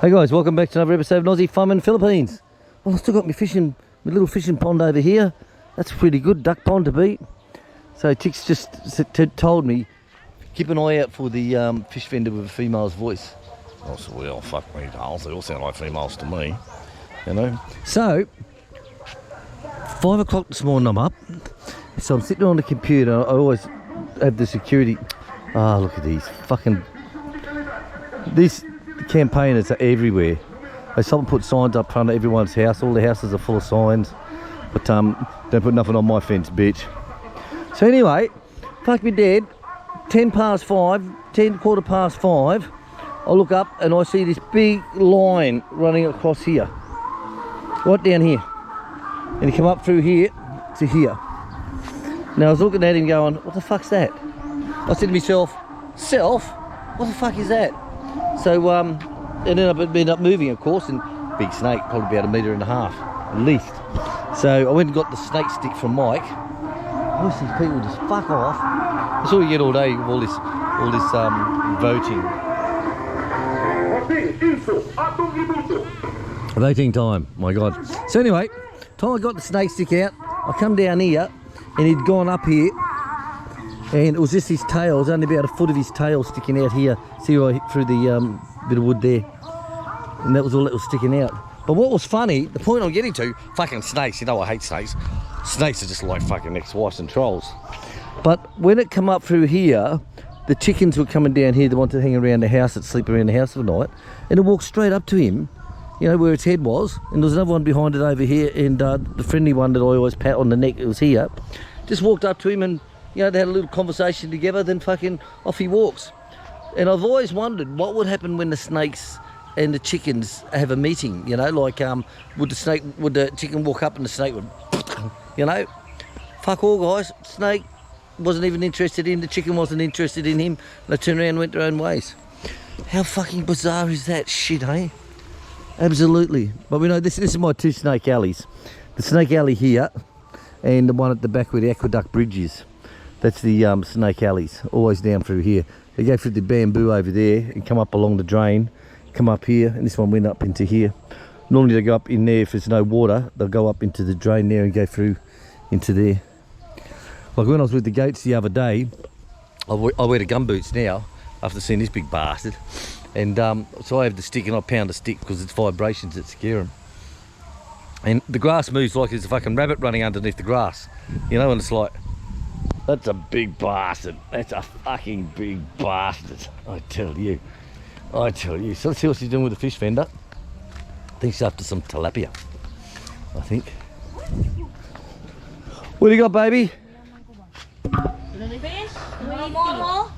Hey guys, welcome back to another episode of Aussie Fun in Philippines. Well, I've still got my little fishing pond over here. That's pretty good, duck pond to beat. So Chick's just told me, keep an eye out for the fish vendor with a female's voice. I said, well, fuck me, dolls. They all sound like females to me, you know. So, 5 o'clock this morning I'm up. So I'm sitting on the computer. I always have the security. Ah, look at these campaigners are everywhere. Someone put signs up front of everyone's house. All the houses are full of signs. But don't put nothing on my fence, bitch. So anyway, fuck me dead. quarter past 5. I look up and I see this big line running across here. Right down here. And he come up through here to here. Now I was looking at him going, what the fuck's that? I said to myself, what the fuck is that? So, and then I ended up moving, of course, and big snake, probably about 1.5 meters at least. So I went and got the snake stick from Mike. I wish these people just fuck off. That's all you get all day with all this voting. Voting time, my God. So anyway, time I got the snake stick out, I come down here, and he'd gone up here, and it was just his tail. It was only about a foot of his tail sticking out here. See right through the bit of wood there, and that was all that was sticking out. But what was funny, the point I'm getting to, fucking snakes. You know I hate snakes. Snakes are just like fucking ex-wives and trolls. But when it come up through here, the chickens were coming down here. They wanted to hang around the house, that sleep around the house for the night, and it walked straight up to him. You know, where its head was, and there was another one behind it over here, and the friendly one that I always pat on the neck, it was here, just walked up to him, and you know, they had a little conversation together, then fucking off he walks. And I've always wondered what would happen when the snakes and the chickens have a meeting, you know, like would the chicken walk up and the snake would, you know, fuck all guys, snake wasn't even interested in, the chicken wasn't interested in him, and they turned around and went their own ways. How fucking bizarre is that shit, hey? Absolutely. But we know this is my two snake alleys. The snake alley here and the one at the back where the aqueduct bridge is. That's the snake alleys, always down through here. They go through the bamboo over there and come up along the drain, come up here, and this one went up into here. Normally they go up in there if there's no water, they'll go up into the drain there and go through into there. Like when I was with the goats the other day, I wear the gumboots now after seeing this big bastard. And so I have the stick and I pound the stick because it's vibrations that scare them. And the grass moves like there's a fucking rabbit running underneath the grass. You know, and it's like, that's a big bastard. That's a fucking big bastard. I tell you. So let's see what she's doing with the fish vendor. I think she's after some tilapia, I think. What do you got, baby? Fish, momo,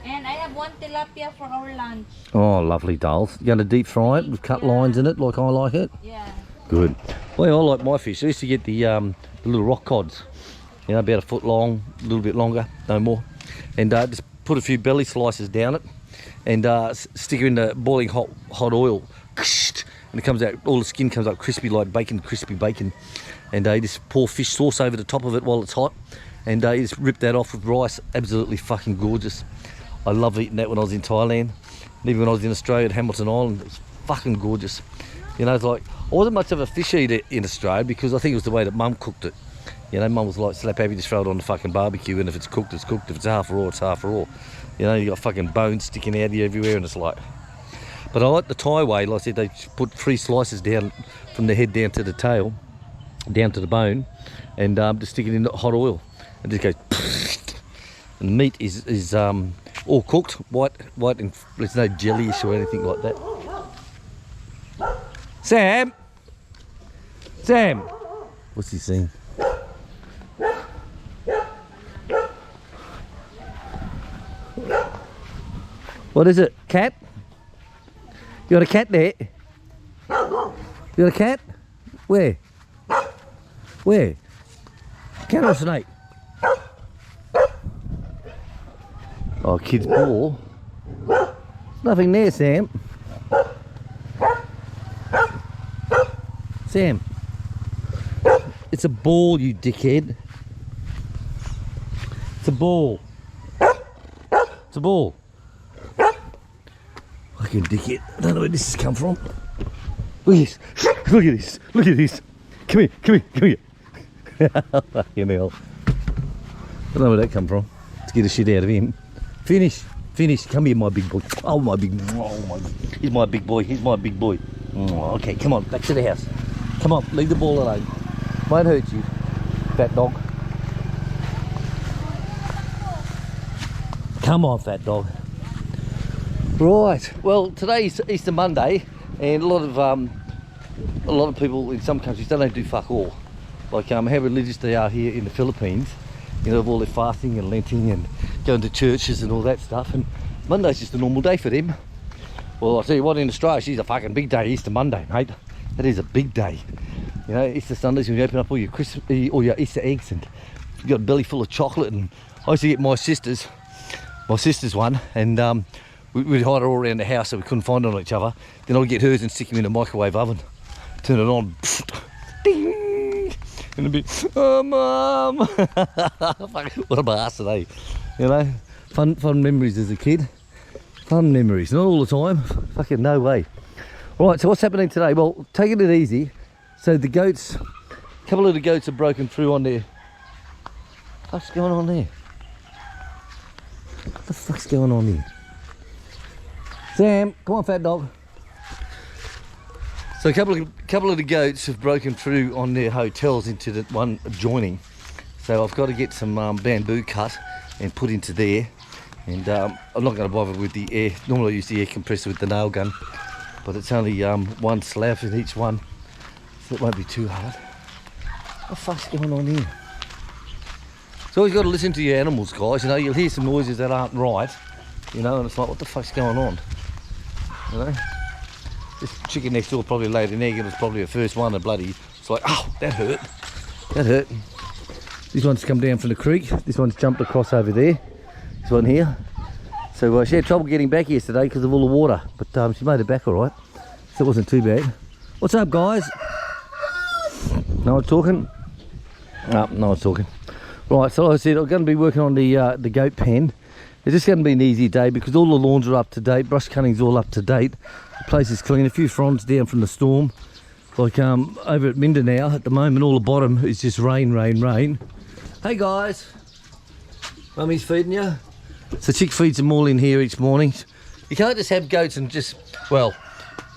and I have 1 tilapia for our lunch. Oh, lovely, dolls. You're going to deep fry it with cut lines in it like I like it? Yeah. Good. Well, I like my fish. I used to get the little rock cods, you know, about a foot long, a little bit longer, no more. And just put a few belly slices down it and stick it in the boiling hot oil. And it comes out, all the skin comes up crispy like bacon, crispy bacon. And you just pour fish sauce over the top of it while it's hot. And you just rip that off with rice. Absolutely fucking gorgeous. I love eating that when I was in Thailand. And even when I was in Australia at Hamilton Island, it was fucking gorgeous. You know, it's like, I wasn't much of a fish eater in Australia because I think it was the way that Mum cooked it. You know, Mum was like, slap happy, just throw it on the fucking barbecue, and if it's cooked, it's cooked. If it's half raw, it's half raw. You know, you got fucking bones sticking out of you everywhere, and it's like... But I like the Thai way. Like I said, they put 3 slices down from the head down to the tail, down to the bone, and just stick it in hot oil. And just goes... And the meat is all cooked, white, and there's no jellyish or anything like that. Sam! What's he saying? What is it? Cat? You got a cat there? You got a cat? Where? Cat or snake? Oh, kid's ball. Nothing there, Sam. Sam. It's a ball, you dickhead. It's a ball. It's a ball. Fucking dickhead. I don't know where this has come from. Look at this. Look at this. Look at this. Come here. Come here. Come here. Fucking hell. I don't know where that come from. Let's get the shit out of him. Finish. Finish. Come here, my big boy. Oh, my big. Oh, my. He's my big boy. He's my big boy. Oh, okay, come on. Back to the house. Come on. Leave the ball alone. Won't hurt you, fat dog. Come on, fat dog. Right. Well, today's Easter Monday, and a lot of people in some countries they don't do fuck all. Like how religious they are here in the Philippines. You know, of all their fasting and lenting and going to churches and all that stuff. And Monday's just a normal day for them. Well, I'll tell you what, in Australia, she's a fucking big day, Easter Monday, mate. That is a big day. You know, Easter Sundays when you open up all your Easter eggs and you've got a belly full of chocolate. And I used to get my sister's one, and we'd hide her all around the house so we couldn't find it on each other. Then I'd get hers and stick them in the microwave oven, turn it on, ding, and it'd be, oh, Mum. What a bastard, eh? You know, fun memories as a kid. Fun memories, not all the time. Fucking no way. Right, so what's happening today? Well, taking it easy. So the goats, a couple of the goats are broken through on there. What's going on there? What the fuck's going on here? Sam, come on, fat dog. So a couple of the goats have broken through on their hotels into the one adjoining. So I've got to get some bamboo cut and put into there. And I'm not going to bother with the air. Normally I use the air compressor with the nail gun, but it's only one slab in each one, so it won't be too hard. What the fuck's going on here? So always got to listen to your animals, guys. You know, you'll hear some noises that aren't right. You know, and it's like, what the fuck's going on? You know, this chicken next door probably laid an egg, and it was probably the first one. And bloody, it's like, oh, that hurt. That hurt. This one's come down from the creek. This one's jumped across over there. This one here. So she had trouble getting back yesterday because of all the water, but she made it back all right. So it wasn't too bad. What's up, guys? No one's talking? No, no one's talking. Right, so like I said, I'm going to be working on the goat pen. It's just going to be an easy day because all the lawns are up to date, brush cutting's all up to date. The place is clean, a few fronds down from the storm. Like over at Mindanao at the moment, all the bottom is just rain, rain, rain. Hey guys, Mummy's feeding you. So Chick feeds them all in here each morning. You can't just have goats and just, well,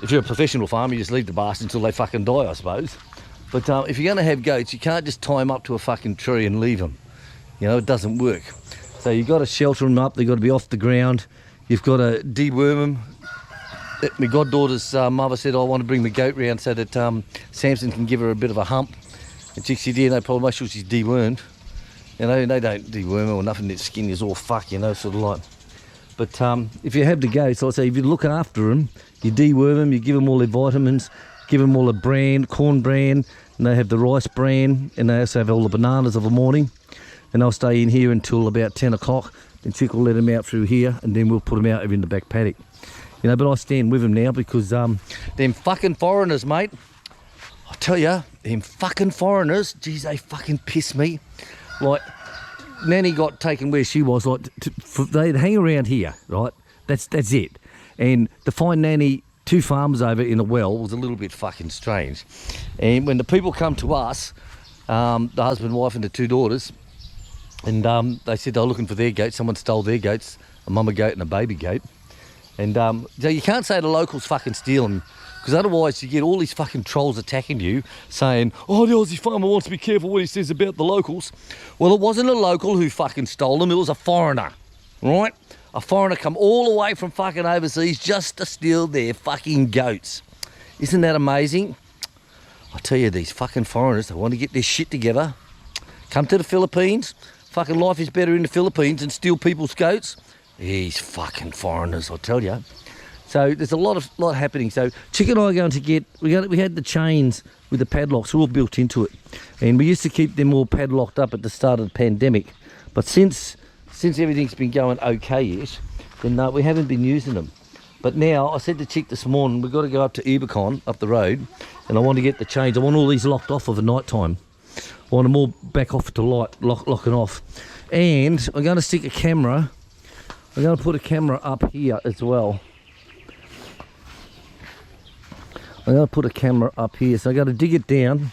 if you're a professional farmer, you just leave the bastards until they fucking die, I suppose. But if you're going to have goats, you can't just tie them up to a fucking tree and leave them. You know, it doesn't work. So you've got to shelter them up. They've got to be off the ground. You've got to deworm them. My goddaughter's mother said, I want to bring the goat round so that Samson can give her a bit of a hump. And Chick said, yeah, no problem, make sure she's dewormed. You know, they don't deworm or nothing, their skin is all fuck, you know, sort of like. But if you have the goats, like I say, if you look after them, you deworm them, you give them all their vitamins, give them all a brand, corn brand, and they have the rice brand, and they also have all the bananas of the morning. And they'll stay in here until about 10 o'clock. Then Chick will let them out through here, and then we'll put them out over in the back paddock. You know, but I stand with them now because them fucking foreigners, mate. I tell you, them fucking foreigners, geez, they fucking piss me. Like, Nanny got taken where she was, like, they'd hang around here, right? That's it. And to find Nanny 2 farms over in a well was a little bit fucking strange. And when the people come to us, the husband, wife and the 2 daughters, and they said they were looking for their goats, someone stole their goats, a mama goat and a baby goat. And so you can't say the locals fucking steal them, because otherwise you get all these fucking trolls attacking you, saying, oh, the Aussie farmer wants to be careful what he says about the locals. Well, it wasn't a local who fucking stole them, it was a foreigner, right? A foreigner come all the way from fucking overseas just to steal their fucking goats. Isn't that amazing? I tell you, these fucking foreigners, they want to get their shit together, come to the Philippines, fucking life is better in the Philippines, and steal people's goats. These fucking foreigners, I tell you. So there's a lot happening. So Chick and I are going to get, we had the chains with the padlocks all built into it. And we used to keep them all padlocked up at the start of the pandemic. But since everything's been going okay-ish, then we haven't been using them. But now, I said to Chick this morning, we've got to go up to Ubicon, up the road, and I want to get the chains. I want all these locked off for the night time. I want them all back off to light, locking off. And I'm going to stick a camera, I'm going to put a camera up here as well. I'm going to put a camera up here. So I got to dig it down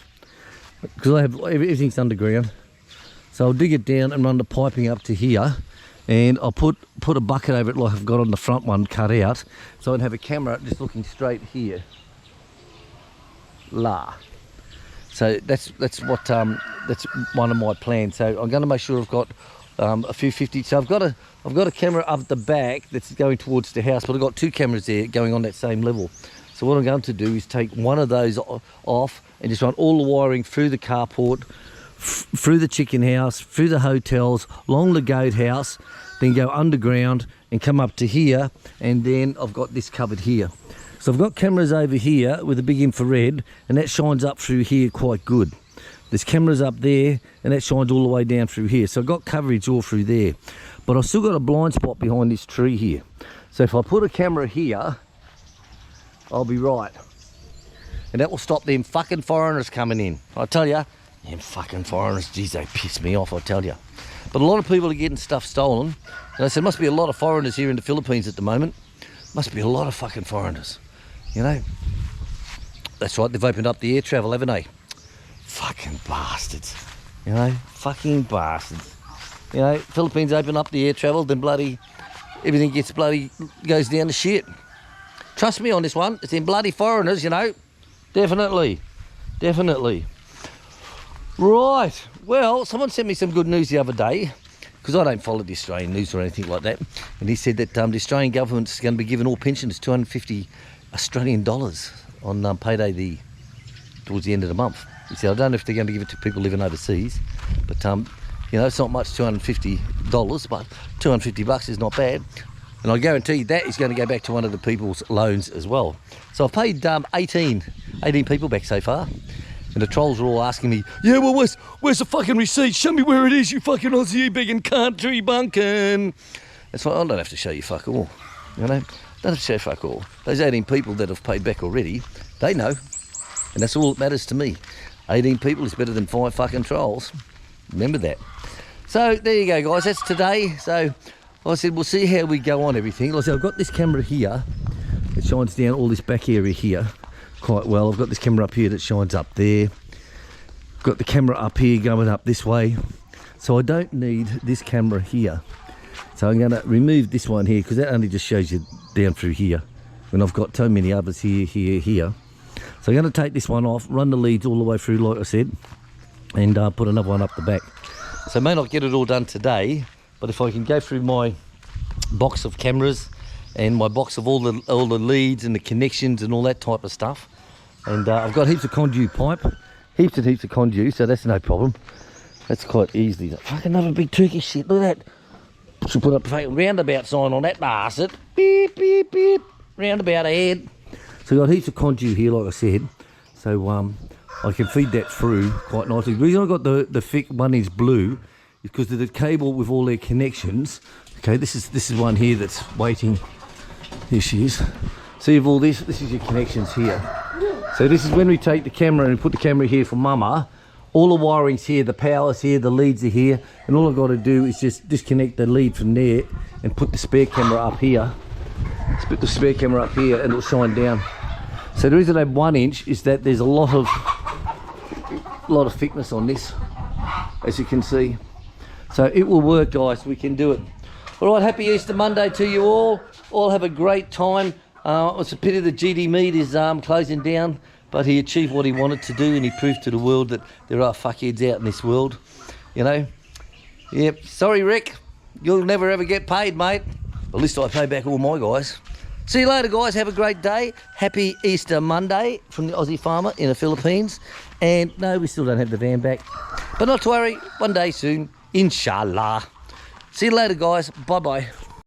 because I have everything's underground. So I'll dig it down and run the piping up to here, and I'll put a bucket over it like I've got on the front one cut out, so I can have a camera just looking straight here. So that's what that's one of my plans. So I'm going to make sure I've got a few 50. So I've got a camera up the back that's going towards the house, but I've got two cameras there going on that same level. So what I'm going to do is take one of those off and just run all the wiring through the carport, through the chicken house, through the hotels, along the goat house, then go underground and come up to here, and then I've got this covered here. So I've got cameras over here with a big infrared, and that shines up through here quite good. There's cameras up there, and that shines all the way down through here. So I've got coverage all through there. But I've still got a blind spot behind this tree here. So if I put a camera here, I'll be right. And that will stop them fucking foreigners coming in. I tell you, them fucking foreigners, geez, they piss me off, I tell you. But a lot of people are getting stuff stolen. And I said, must be a lot of foreigners here in the Philippines at the moment. Must be a lot of fucking foreigners, you know. That's right, they've opened up the air travel, haven't they? Fucking bastards, you know, fucking bastards. You know, Philippines open up the air travel, then bloody, everything goes down to shit. Trust me on this one, it's them bloody foreigners, you know. Definitely. Right, well, someone sent me some good news the other day, because I don't follow the Australian news or anything like that, and he said that the Australian government's going to be giving all pensioners 250 Australian dollars on payday towards the end of the month. He said, I don't know if they're going to give it to people living overseas, but you know, it's not much, $250, but $250 is not bad. And I guarantee you that is going to go back to one of the people's loans as well. So I've paid 18 people back so far. And the trolls are all asking me, yeah, well, where's the fucking receipt? Show me where it is, you fucking Aussie begging country bunkin'. That's why I don't have to show you fuck all, you know? Don't have to show fuck all. Those 18 people that have paid back already, they know. And that's all that matters to me. 18 people is better than 5 fucking trolls. Remember that. So there you go, guys. That's today. So I said, we'll see how we go on everything. Like I said, I've got this camera here that shines down all this back area here quite well. I've got this camera up here that shines up there. Got the camera up here going up this way. So I don't need this camera here. So I'm going to remove this one here because that only just shows you down through here. And I've got so many others here. So I'm going to take this one off, run the leads all the way through like I said, and put another one up the back. So I may not get it all done today, but if I can go through my box of cameras and my box of all the leads and the connections and all that type of stuff, and I've got heaps of conduit pipe, heaps and heaps of conduit, so that's no problem. That's quite easy. Fucking another big turkey shit, look at that. Should put up a fucking roundabout sign on that bastard. Beep, beep, beep. Roundabout ahead. So I've got heaps of conduit here, like I said. So I can feed that through quite nicely. The reason I got the thick 1-inch blue is because of the cable with all their connections. Okay, this is one here that's waiting. Here she is. See of all this is your connections here. So this is when we take the camera and put the camera here for Mama. All the wiring's here, the power's here, the leads are here, and all I've got to do is just disconnect the lead from there and put the spare camera up here. Let's put the spare camera up here and it'll shine down. So the reason I have 1 inch is that there's a lot of thickness on this, as you can see. So it will work, guys. We can do it. All right, happy Easter Monday to you all. All have a great time. It's a pity the GD Mead is closing down, but he achieved what he wanted to do and he proved to the world that there are fuckheads out in this world, you know. Yep, sorry Rick, you'll never ever get paid, mate. At least I pay back all my guys. See you later, guys. Have a great day. Happy Easter Monday from the Aussie farmer in the Philippines. And no, we still don't have the van back, but not to worry, one day soon, inshallah. See you later, guys. Bye-bye.